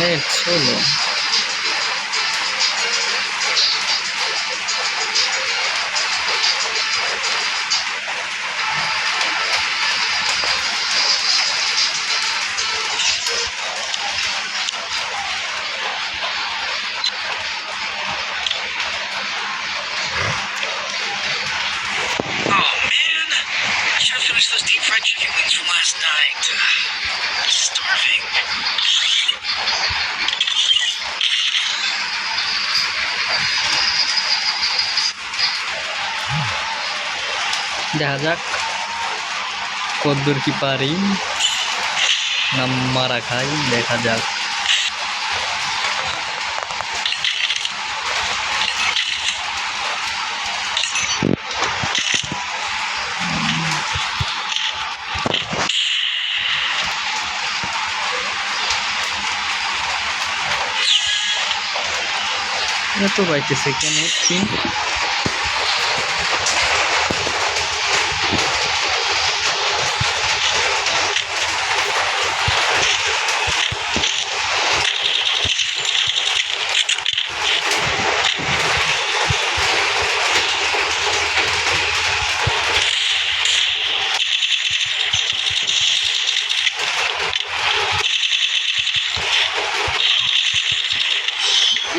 Net ষোলো। Those deep fried chicken wings from last night. I'm starving. দেখা যাক কতদূর কি পারি, না মারা খাই, দেখা যাক। এত পাইতেছে কেন পিন?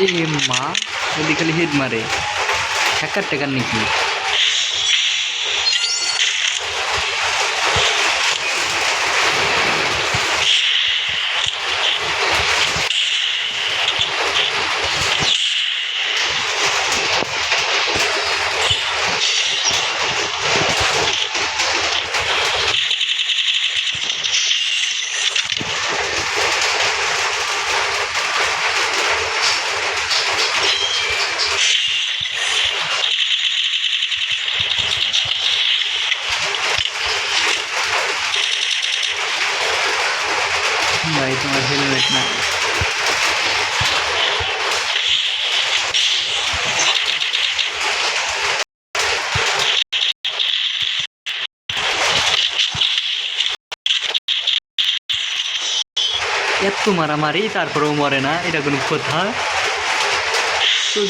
এ মা, ওদি খালি হেড মারে। হ্যাকার ট্যাকার নাকি? ভাই তোমার হেলমেট না। এত মারামারি তারপরেও মরে না, এটা কোনো কথা?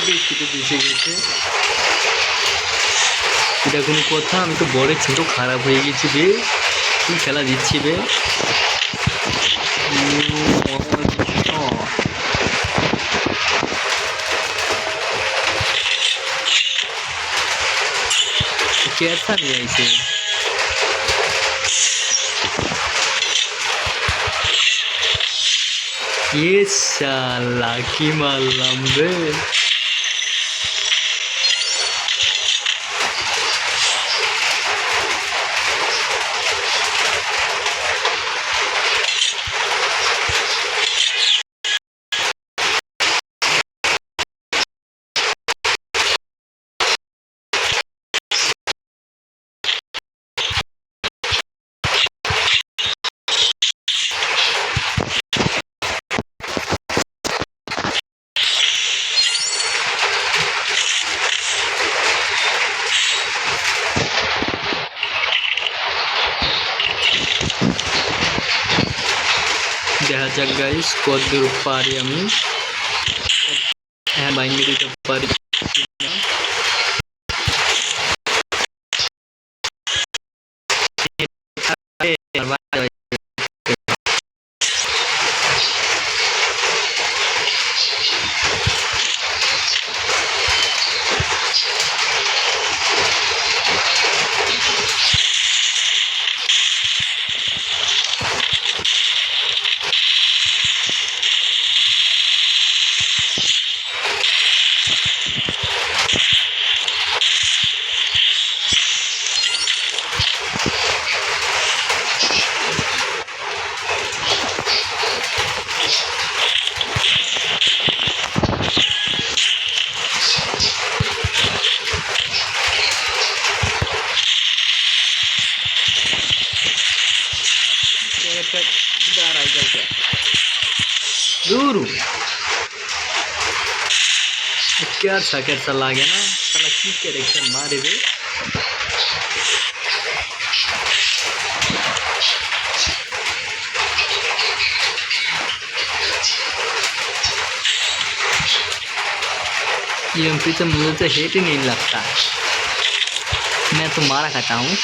বেশি গেছে, এটা কোনো কথা? আমি তো বড় ছোট খারাপ হয়ে গেছি বে, কি খেলা দিচ্ছি বে। कैसा नहीं ऐसे ये साला की मालूम बे। দেখা যাক গাইস কতদূর পারি আমি। হ্যাঁ বাইঙ্গে দিতে পারি। दूर क्या कैसा लागे ना साला की कैरेक्टर मारे रे। ये पीछे मुझे तो हेट ही नहीं लगता, मैं तो मारा खाता हूँ।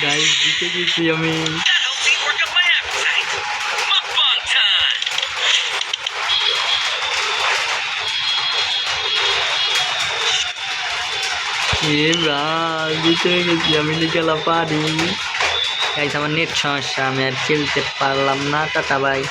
गाइस जीते जीते हमें That helped me work up my appetite. Mukbang time. ये জিতে গেছি আমি নিকালা পারি। গাইস আমার নেট সমস্যা, আমি আর খেলতে পারলাম না। Tata bye.